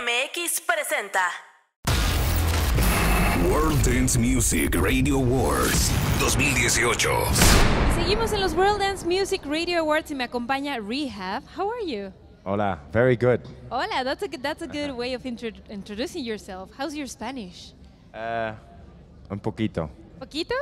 MX presenta World Dance Music Radio Awards 2018. Seguimos en los World Dance Music Radio Awards y me acompaña R3hab. How are you? Hola, very good. Hola, that's a good way of introducing yourself. How's your Spanish? Un poquito. Poquito?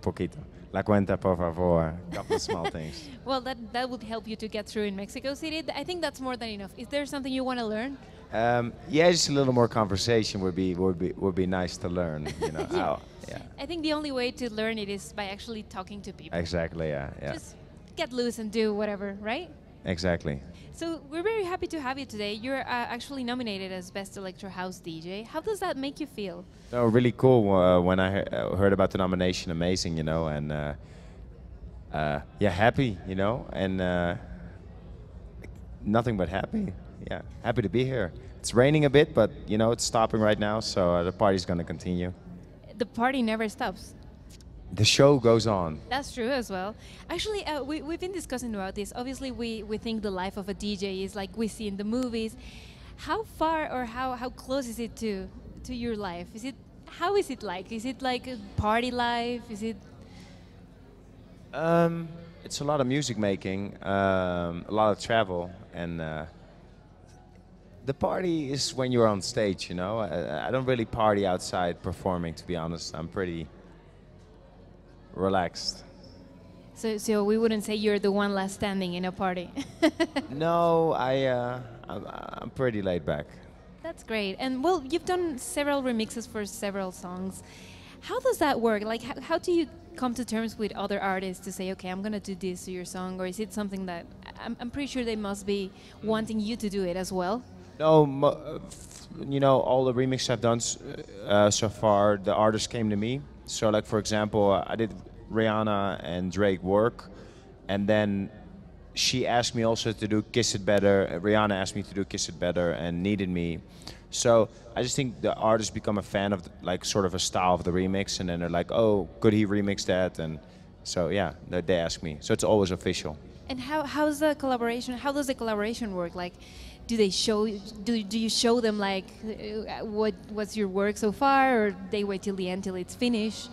Poquito. La cuenta, por favor. Couple small things. Well, that would help you to get through in Mexico City. I think that's more than enough. Is there something you want to learn? Yeah, just a little more conversation would be nice to learn. You know. Yeah. I think the only way to learn it is by actually talking to people. Exactly. Yeah. Just get loose and do whatever, right? Exactly. So we're very happy to have you today. You're actually nominated as Best Electro House DJ. How does that make you feel? No, really cool. When I heard about the nomination, amazing, you know, and yeah, happy, you know, and nothing but happy. Yeah, happy to be here. It's raining a bit, but you know, it's stopping right now, so the party's gonna continue. The party never stops. The show goes on. That's true as well. Actually, we've been discussing about this. Obviously, we think the life of a DJ is like we see in the movies. How far or how close is it to your life? How is it like? Is it like a party life? Is it? It's a lot of music making, a lot of travel, and the party is when you're on stage. You know, I don't really party outside performing. To be honest, I'm pretty relaxed. So we wouldn't say you're the one last standing in a party. No, I'm pretty laid back. That's great. And well, you've done several remixes for several songs. How does that work? Like, how do you come to terms with other artists to say, okay, I'm gonna do this to your song, or is it something that I'm pretty sure they must be wanting you to do it as well? No, you know, all the remixes I've done so far, the artists came to me. So, like, for example, I did Rihanna and Drake work, and then she asked me also to do Kiss It Better. Rihanna asked me to do Kiss It Better and needed me. So I just think the artists become a fan of, like, sort of a style of the remix, and then they're like, oh, could he remix that? And so, yeah, they ask me. So it's always official. And how's the collaboration? How does the collaboration work? Like, do they show? Do you show them like what's your work so far, or they wait till the end till it's finished?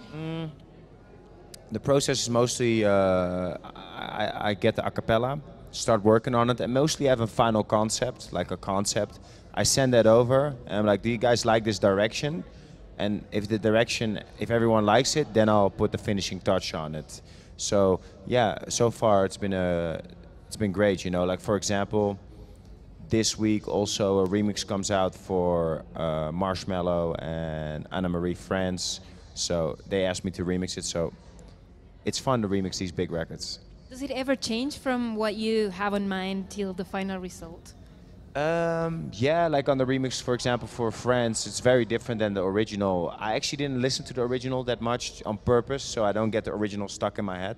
The process is mostly I get the a cappella, start working on it, and mostly have a final concept, like a concept. I send that over, and I'm like, do you guys like this direction? And if everyone likes it, then I'll put the finishing touch on it. So yeah, so far it's been great. You know, like, for example, this week also a remix comes out for Marshmello and Anna Marie France. So they asked me to remix it. So it's fun to remix these big records. Does it ever change from what you have in mind till the final result? Yeah, like on the remix, for example, for France, it's very different than the original. I actually didn't listen to the original that much on purpose, so I don't get the original stuck in my head.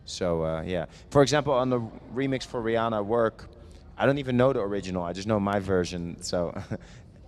So yeah. For example, on the remix for Rihanna Work, I don't even know the original. I just know my version. So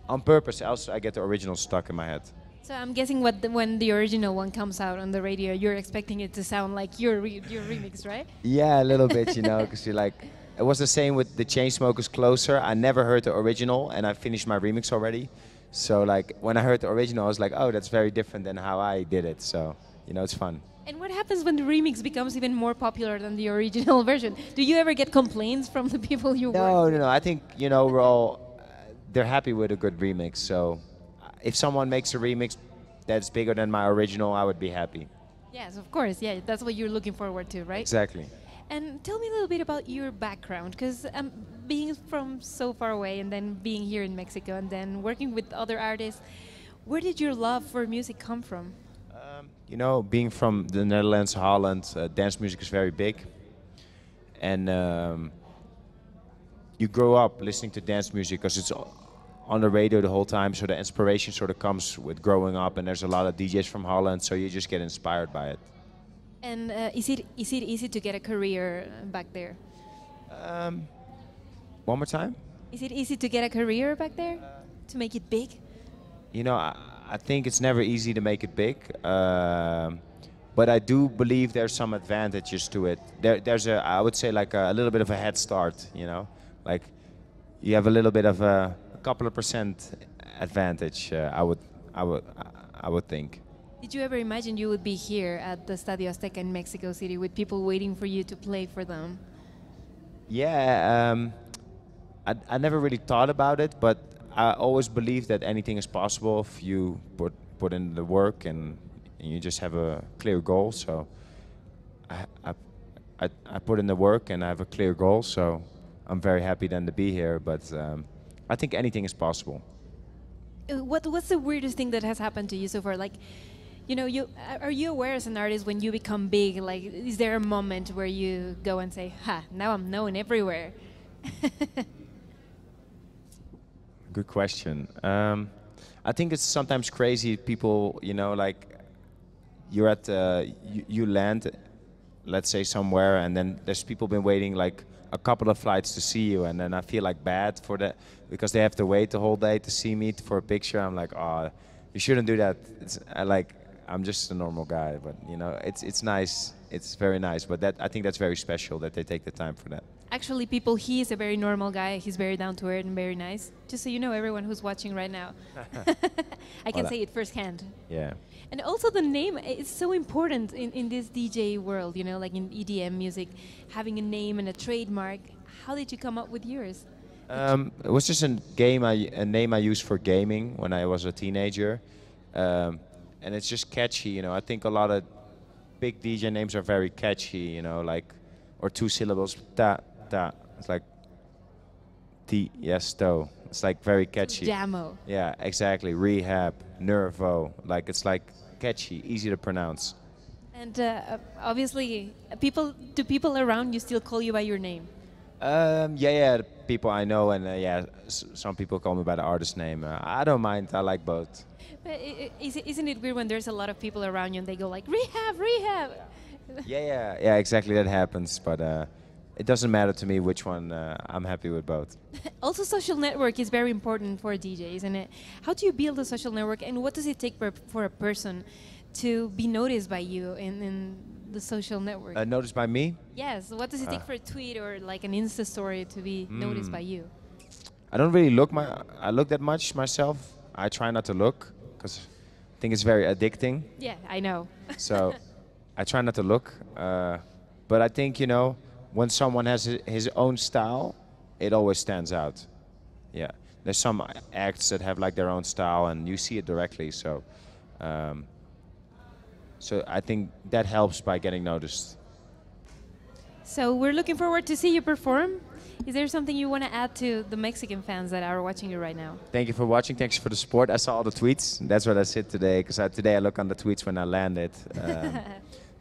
on purpose, else I get the original stuck in my head. So I'm guessing when the original one comes out on the radio, you're expecting it to sound like your remix, right? Yeah, a little bit, you know, because you're like, it was the same with the Chainsmokers Closer. I never heard the original, and I finished my remix already. So like, when I heard the original, I was like, oh, that's very different than how I did it. So, you know, it's fun. And what happens when the remix becomes even more popular than the original version? Do you ever get complaints from the people you work with? No. I think, you know, we're all, they're happy with a good remix. So if someone makes a remix that's bigger than my original, I would be happy. Yes, of course. Yeah, that's what you're looking forward to, right? Exactly. And tell me a little bit about your background, because being from so far away and then being here in Mexico and then working with other artists, where did your love for music come from? You know, being from the Netherlands, Holland, dance music is very big. And you grow up listening to dance music because it's on the radio the whole time, so the inspiration sort of comes with growing up, and there's a lot of DJs from Holland, so you just get inspired by it. And is it easy to get a career back there? One more time? Is it easy to get a career back there? To make it big? You know, I think it's never easy to make it big, but I do believe there's some advantages to it. There's I would say, like a little bit of a head start, you know? Like, you have a little bit of a couple of percent advantage. I would think. Did you ever imagine you would be here at the Estadio Azteca in Mexico City with people waiting for you to play for them? Yeah, I never really thought about it, but I always believe that anything is possible if you put in the work and you just have a clear goal. So I put in the work and I have a clear goal. So I'm very happy then to be here. But I think anything is possible. What's the weirdest thing that has happened to you so far? Like, you know, are you aware as an artist when you become big? Like, is there a moment where you go and say, "Ha! Now I'm known everywhere"? Good question. I think it's sometimes crazy. People, you know, like you're at you land, let's say somewhere, and then there's people been waiting like a couple of flights to see you, and then I feel like bad for that because they have to wait the whole day to see me for a picture. I'm like, oh, you shouldn't do that. I'm just a normal guy, but you know, it's nice. It's very nice, but I think that's very special that they take the time for that. Actually, people, he is a very normal guy. He's very down to earth and very nice. Just so you know, everyone who's watching right now. I can say it firsthand. Yeah. And also the name is so important in this DJ world, you know, like in EDM music, having a name and a trademark. How did you come up with yours? It was just a name I used for gaming when I was a teenager. And it's just catchy, you know. I think a lot of big DJ names are very catchy, you know, like, or two syllables, ta, ta. It's like Tiesto. It's like very catchy. Jamo. Yeah, exactly. R3hab, Nervo. Like, it's like catchy, easy to pronounce. And obviously, people around you still call you by your name? Yeah, the people I know, and some people call me by the artist name. I don't mind. I like both. But isn't it weird when there's a lot of people around you and they go like, R3hab? Yeah, exactly. That happens, but it doesn't matter to me which one. I'm happy with both. Also, social network is very important for DJs, isn't it? How do you build a social network, and what does it take for a person to be noticed by you in the social network? Noticed by me? Yes. What does it take for a tweet or like an Insta story to be noticed by you? I don't really I look that much myself. I try not to look because I think it's very addicting. Yeah, I know. So I try not to look. But I think, you know, when someone has his own style, it always stands out. Yeah. There's some acts that have like their own style and you see it directly. So I think that helps by getting noticed. So we're looking forward to see you perform. Is there something you want to add to the Mexican fans that are watching you right now? Thank you for watching. Thanks for the support. I saw all the tweets. That's what I said today, because today I look on the tweets when I landed.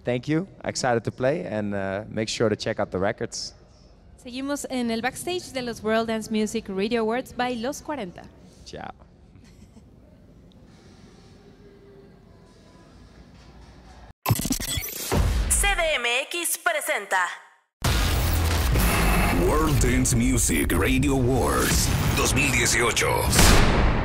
Thank you. Excited to play, and make sure to check out the records. Seguimos en el backstage de los World Dance Music Radio Awards by Los 40. Ciao. CDMX presenta World Dance Music Radio Awards 2018.